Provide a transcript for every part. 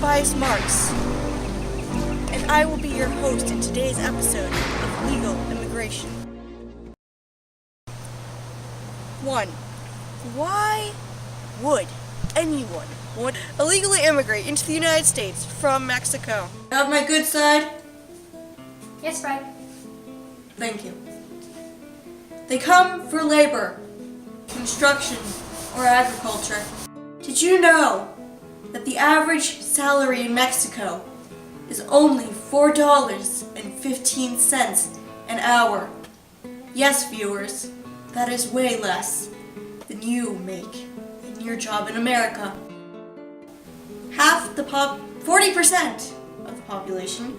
Tobias Marks, and I will be your host in today's episode of Legal Immigration. 1. Why would anyone want to illegally immigrate into the United States from Mexico? Have my good side? Yes, Fred. Thank you. They come for labor, construction, or agriculture. Did you know that the average salary in Mexico is only $4.15 an hour? Yes, viewers, that is way less than you make in your job in America. 40% of the population,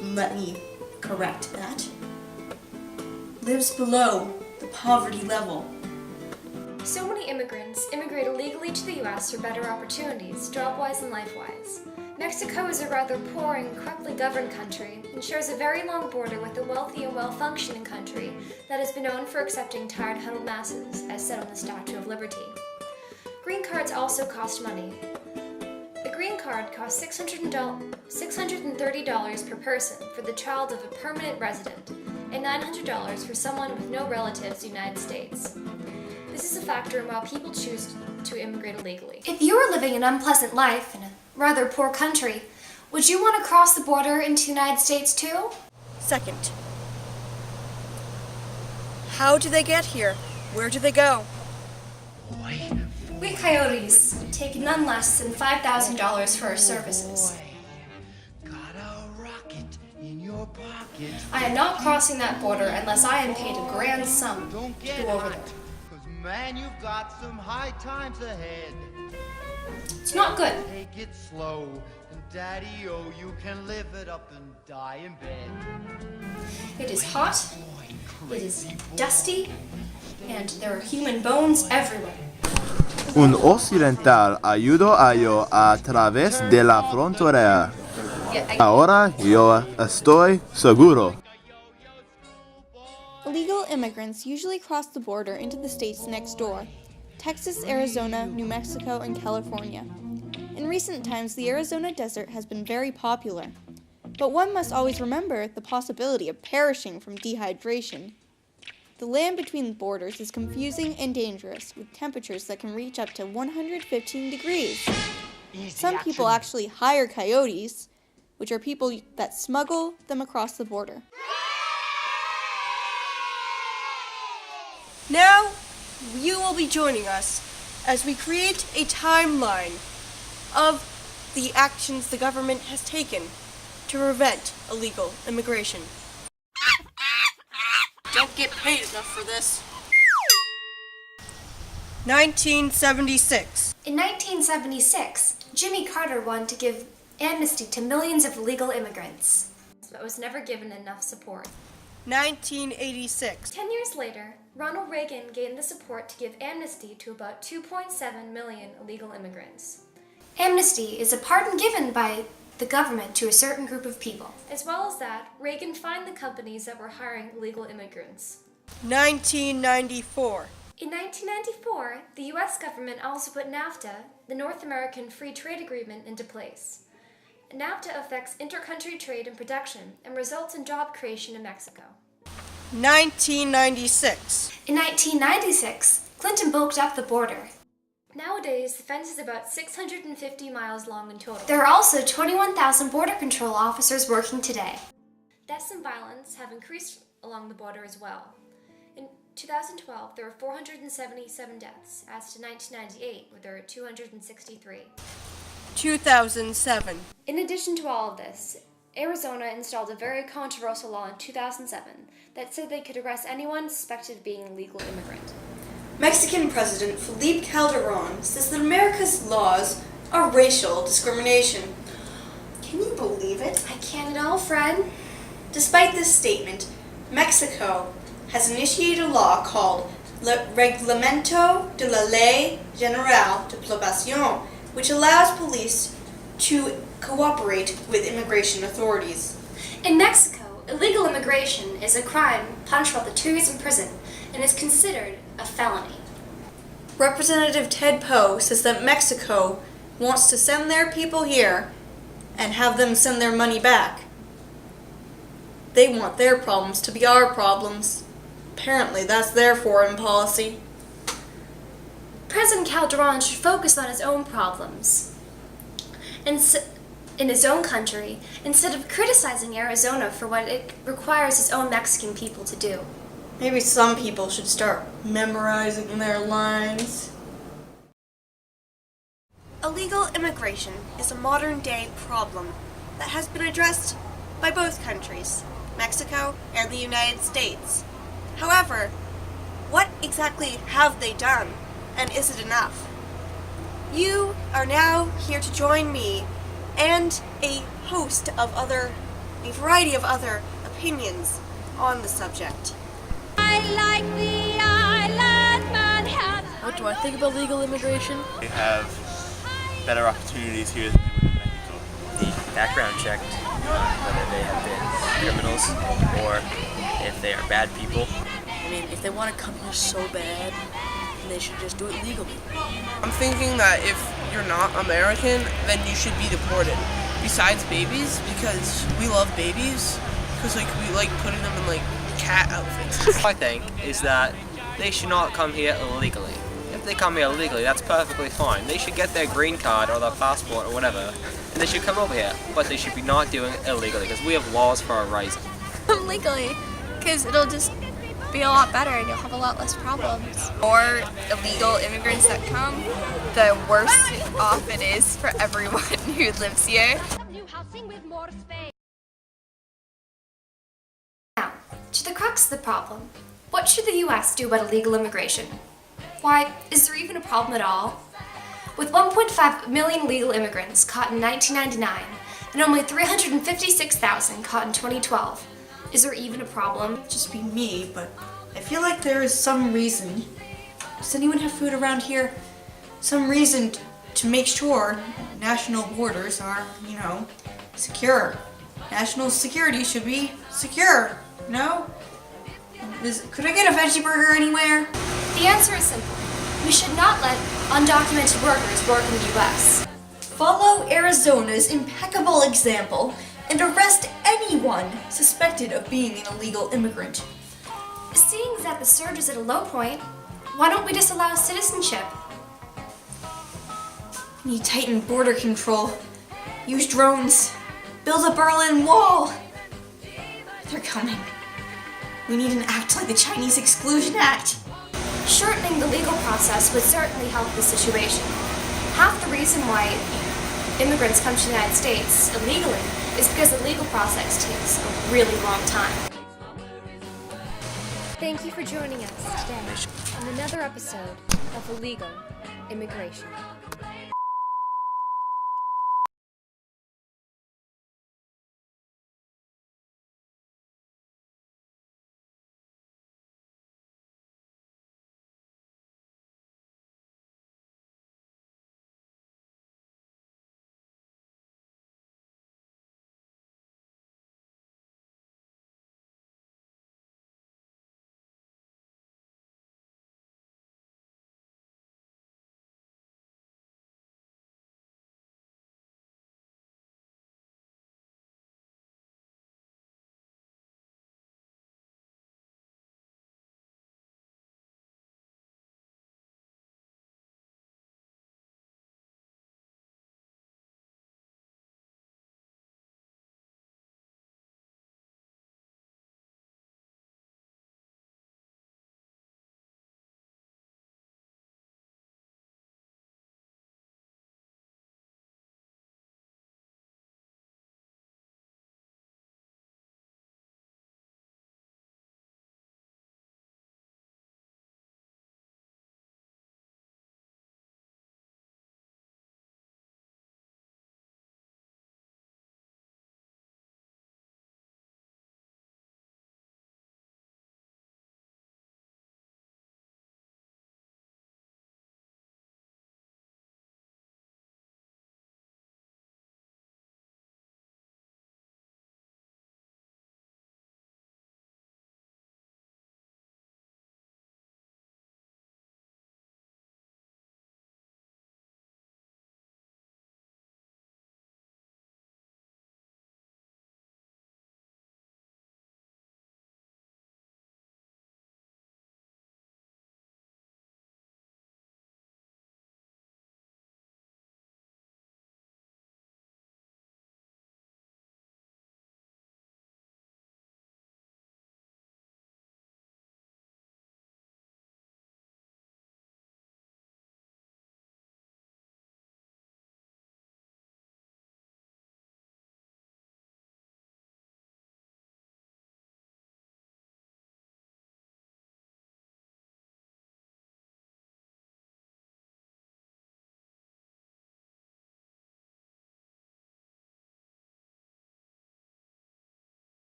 let me correct that, lives below the poverty level. So many immigrants immigrate illegally to the U.S. for better opportunities, job-wise and life-wise. Mexico is a rather poor and corruptly governed country and shares a very long border with a wealthy and well-functioning country that has been known for accepting tired, huddled masses, as said on the Statue of Liberty. Green cards also cost money. A green card costs $630 per person for the child of a permanent resident and $900 for someone with no relatives in the United States. This is a factor in why people choose to immigrate illegally. If you were living an unpleasant life in a rather poor country, would you want to cross the border into the United States too? Second, how do they get here? Where do they go? We coyotes take none less than $5,000 for our services. I am not crossing that border unless I am paid a grand sum to go over there. Man, you've got some high times ahead. It's not good. Take it slow, and Daddy-o, you can live it up and die in bed. It is hot, it is dusty, and there are human bones everywhere. Un occidental ayudó a yo a través de la frontera. Ahora yo estoy seguro. Illegal immigrants usually cross the border into the states next door: Texas, Arizona, New Mexico, and California. In recent times, the Arizona desert has been very popular, but one must always remember the possibility of perishing from dehydration. The land between the borders is confusing and dangerous, with temperatures that can reach up to 115 degrees. Some people actually hire coyotes, which are people that smuggle them across the border. Now, you will be joining us as we create a timeline of the actions the government has taken to prevent illegal immigration. Don't get paid enough for this. 1976. In 1976, Jimmy Carter wanted to give amnesty to millions of illegal immigrants, but was never given enough support. 1986. 10 years later, Ronald Reagan gained the support to give amnesty to about 2.7 million illegal immigrants. Amnesty is a pardon given by the government to a certain group of people. As well as that, Reagan fined the companies that were hiring illegal immigrants. 1994. In 1994, the U.S. government also put NAFTA, the North American Free Trade Agreement, into place. NAFTA affects intercountry trade and production and results in job creation in Mexico. 1996. In 1996, Clinton bulked up the border. Nowadays, the fence is about 650 miles long in total. There are also 21,000 border control officers working today. Deaths and violence have increased along the border as well. In 2012, there were 477 deaths, as to 1998, where there were 263. 2007. In addition to all of this, Arizona installed a very controversial law in 2007 that said they could arrest anyone suspected of being an illegal immigrant. Mexican President Felipe Calderón says that America's laws are racial discrimination. Can you believe it? I can't at all, Fred. Despite this statement, Mexico has initiated a law called Reglamento de la Ley General de Población, which allows police to cooperate with immigration authorities. In Mexico, illegal immigration is a crime punishable to 2 years in prison and is considered a felony. Representative Ted Poe says that Mexico wants to send their people here and have them send their money back. They want their problems to be our problems. Apparently, that's their foreign policy. President Calderon should focus on his own problems in his own country instead of criticizing Arizona for what it requires his own Mexican people to do. Maybe some people should start memorizing their lines. Illegal immigration is a modern-day problem that has been addressed by both countries, Mexico and the United States. However, what exactly have they done, and is it enough? You are now here to join me and a variety of other opinions on the subject. What do I think about legal immigration? They have better opportunities here than they would in Mexico. The background checked whether they have been criminals or if they are bad people. I mean, if they want to come here so bad, then they should just do it legally. I'm thinking that if you're not American, then you should be deported. Besides babies, because we love babies, because like we like putting them in like cat outfits. I think is that they should not come here illegally. If they come here illegally, that's perfectly fine. They should get their green card or their passport or whatever, and they should come over here. But they should be not doing it illegally, because we have laws for a reason. Legally, because it'll just be a lot better and you'll have a lot less problems. More illegal immigrants that come, the worse off it is for everyone who lives here. Now, to the crux of the problem. What should the US do about illegal immigration? Why, is there even a problem at all? With 1.5 million illegal immigrants caught in 1999 and only 356,000 caught in 2012, is there even a problem? Just be me, but I feel like there is some reason. Does anyone have food around here? Some reason to make sure national borders are, secure. National security should be secure, no? Could I get a veggie burger anywhere? The answer is simple. We should not let undocumented workers work in the US. Follow Arizona's impeccable example and arrest anyone suspected of being an illegal immigrant. Seeing that the surge is at a low point, why don't we disallow citizenship? We need tighten border control. Use drones. Build a Berlin Wall. They're coming. We need an act like the Chinese Exclusion Act. Shortening the legal process would certainly help the situation. Half the reason why immigrants come to the United States illegally is because the legal process takes a really long time. Thank you for joining us today on another episode of Illegal Immigration.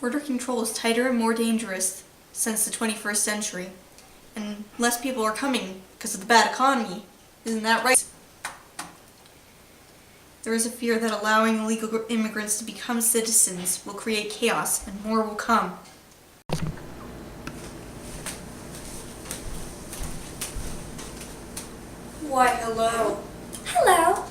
Border control is tighter and more dangerous since the 21st century, and less people are coming because of the bad economy. Isn't that right? There is a fear that allowing illegal immigrants to become citizens will create chaos, and more will come. Why, hello. Hello.